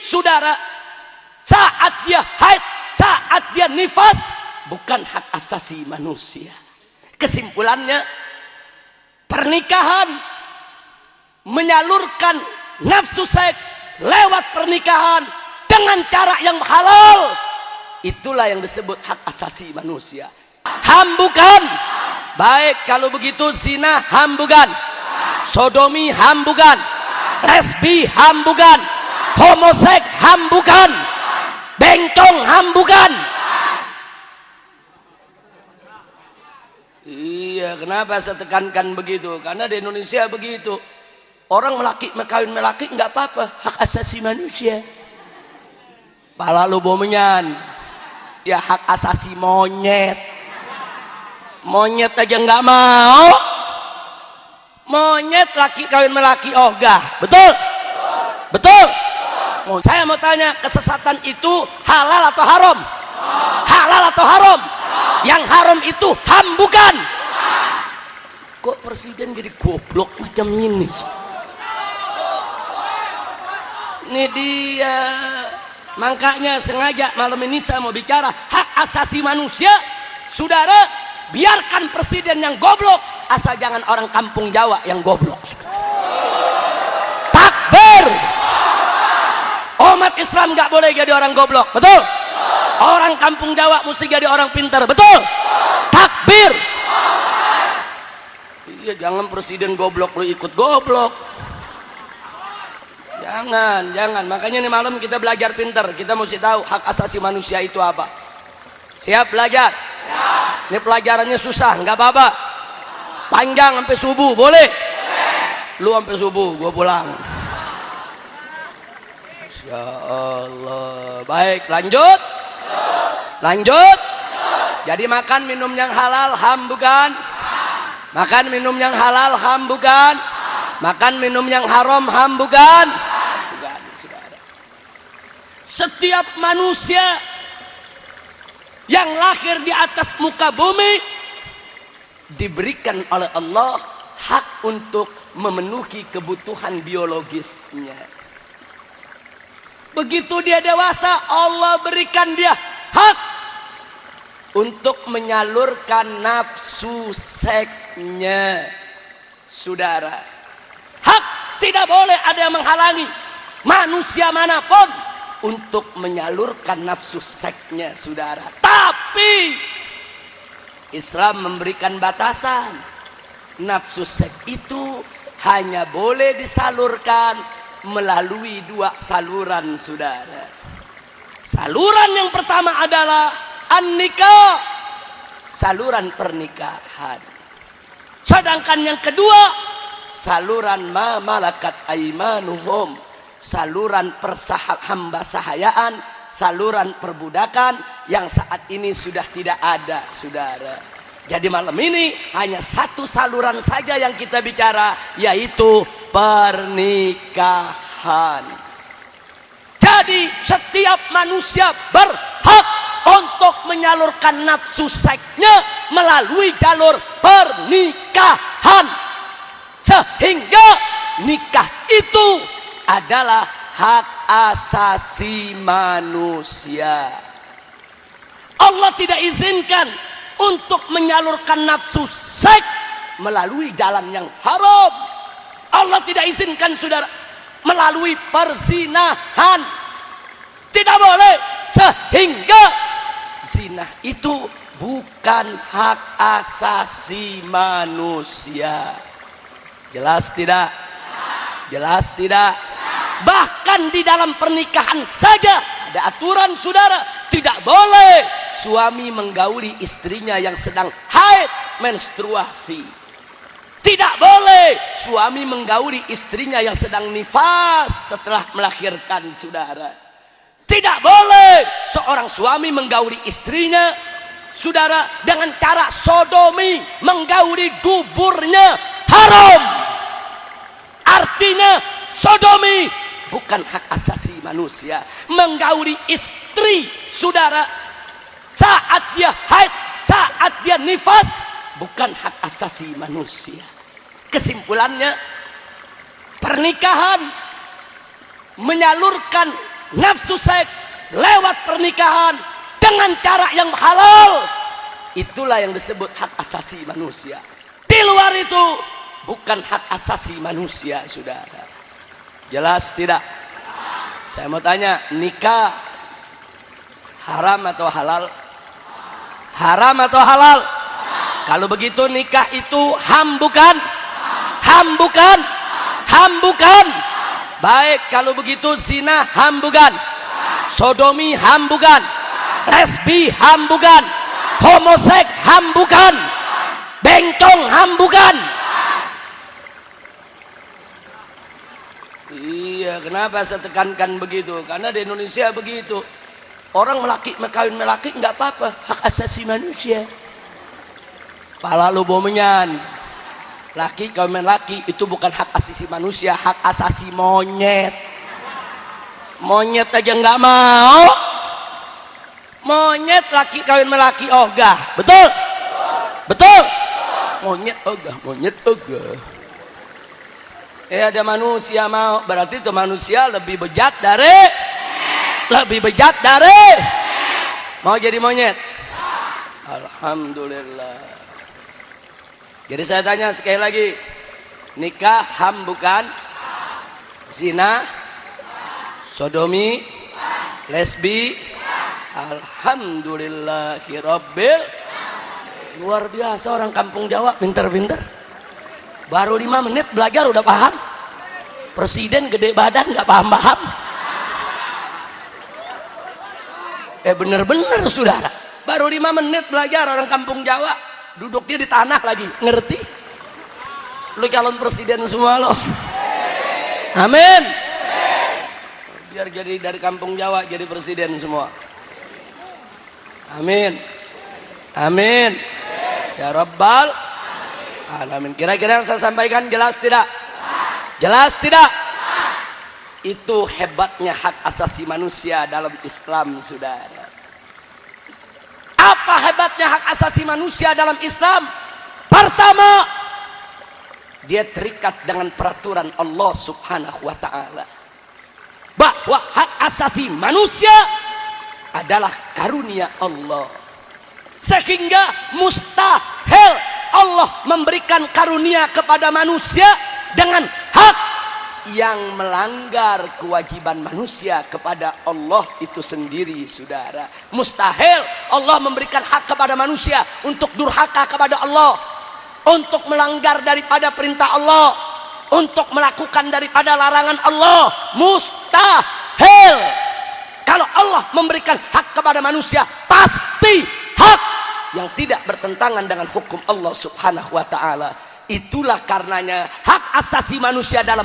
saudara, saat dia haid, saat dia nifas, bukan hak asasi manusia. Kesimpulannya, pernikahan, menyalurkan nafsu seks lewat pernikahan dengan cara yang halal, itulah yang disebut hak asasi manusia. HAM bukan? Baik, kalau begitu zina HAM bukan? Sodomi HAM bukan? Lesbi HAM bukan? Homoseks HAM bukan? Bencong HAM bukan? Iya, kenapa saya tekankan begitu? Karena di Indonesia begitu. Orang kawin melaki nggak apa-apa, hak asasi manusia. Pala lu bomenyan. Ya hak asasi monyet. Monyet aja nggak mau. Monyet laki kawin melaki ogah. Betul? Betul? Saya mau tanya, kesesatan itu halal atau haram? Halal atau haram? Yang haram itu HAM bukan? Kok presiden jadi goblok macam ini? Ini dia. Makanya sengaja malam ini saya mau bicara hak asasi manusia. Saudara, biarkan presiden yang goblok, asal jangan orang kampung Jawa yang goblok. Takbir. Umat Islam nggak boleh jadi orang goblok, betul? Orang kampung Jawa mesti jadi orang pintar, betul? Takbir. Iya, jangan presiden goblok lu ikut goblok. Jangan. Makanya nih malam kita belajar pintar. Kita mesti tahu hak asasi manusia itu apa. Siap belajar? Ya. Ini pelajarannya susah, nggak apa-apa. Panjang sampai subuh, boleh? Lu sampai subuh, gua pulang. Ya Allah. Baik, lanjut. Lanjut. Jadi makan minum yang halal HAM bukan? Makan minum yang halal HAM bukan? Makan minum yang haram HAM bukan? Bukan, saudara. Setiap manusia yang lahir di atas muka bumi diberikan oleh Allah hak untuk memenuhi kebutuhan biologisnya. Begitu dia dewasa, Allah berikan dia hak untuk menyalurkan nafsu seksnya. Saudara, hak tidak boleh ada yang menghalangi manusia manapun untuk menyalurkan nafsu seksnya, saudara. Tapi Islam memberikan batasan. Nafsu seks itu hanya boleh disalurkan melalui dua saluran, saudara. Saluran yang pertama adalah an-nikah, saluran pernikahan. Sedangkan yang kedua, saluran ma malakat aimanuhum, saluran hamba sahayaan, saluran perbudakan yang saat ini sudah tidak ada, saudara. Jadi malam ini hanya satu saluran saja yang kita bicara, yaitu pernikahan. Jadi setiap manusia berhak untuk menyalurkan nafsu seksnya melalui jalur pernikahan, sehingga nikah itu adalah hak asasi manusia. Allah tidak izinkan untuk menyalurkan nafsu seks melalui jalan yang haram. Allah tidak izinkan, saudara, melalui perzinahan. Tidak boleh, sehingga zina itu bukan hak asasi manusia. Jelas tidak? Jelas tidak? Bahkan di dalam pernikahan saja ada aturan, saudara. Tidak boleh suami menggauli istrinya yang sedang haid menstruasi. Tidak boleh suami menggauli istrinya yang sedang nifas setelah melahirkan, saudara. Tidak boleh seorang suami menggauli istrinya, saudara, dengan cara sodomi, menggauli duburnya, haram. Artinya sodomi bukan hak asasi manusia. Menggauli istri, saudara, saat dia haid, saat dia nifas, bukan hak asasi manusia. Kesimpulannya, pernikahan menyalurkan nafsu seks lewat pernikahan dengan cara yang halal, itulah yang disebut hak asasi manusia. Di luar itu bukan hak asasi manusia, saudara. Jelas tidak? Saya mau tanya, nikah haram atau halal? Haram atau halal? Kalau begitu nikah itu ham bukan? Ham bukan? Ham bukan? Baik, kalau begitu zina ham bukan? Sodomi ham bukan? Lesbi ham bukan? Homoseks ham bukan? Bencong ham bukan? Iya, kenapa saya tekankan begitu? Karena di Indonesia begitu. Orang kawin melaki nggak apa-apa, hak asasi manusia. Pala lu bomenyan. Laki kawin laki itu bukan hak asasi manusia, hak asasi monyet. Monyet aja nggak mau. Monyet laki kawin melaki ogah, betul? Betul? Monyet ogah, monyet ogah. Ada manusia mau, berarti itu manusia lebih bejat dari mau jadi monyet. Alhamdulillah. Jadi saya tanya sekali lagi, nikah ham bukan? Zina, sodomi, lesbi, alhamdulillahirabbil. Luar biasa orang kampung Jawa, pinter-pinter. Baru 5 menit belajar udah paham. Presiden gede badan nggak paham-paham. Bener-bener saudara. Baru 5 menit belajar orang kampung Jawa. Duduknya di tanah lagi, ngerti? Lu calon presiden semua lo. Amin. Biar jadi dari kampung Jawa jadi presiden semua. Amin. Amin. Ya Rabbal alamin. Kira-kira yang saya sampaikan jelas tidak? Jelas tidak? Itu hebatnya hak asasi manusia dalam Islam, saudara. Apa hebatnya hak asasi manusia dalam Islam? Pertama, dia terikat dengan peraturan Allah Subhanahu wa ta'ala, bahwa hak asasi manusia adalah karunia Allah, sehingga mustahil Allah memberikan karunia kepada manusia dengan hak yang melanggar kewajiban manusia kepada Allah itu sendiri, saudara. Mustahil Allah memberikan hak kepada manusia untuk durhaka kepada Allah, untuk melanggar daripada perintah Allah, untuk melakukan daripada larangan Allah. Mustahil. Kalau Allah memberikan hak kepada manusia, pasti hak yang tidak bertentangan dengan hukum Allah Subhanahu wa ta'ala. Itulah karenanya hak asasi manusia dalam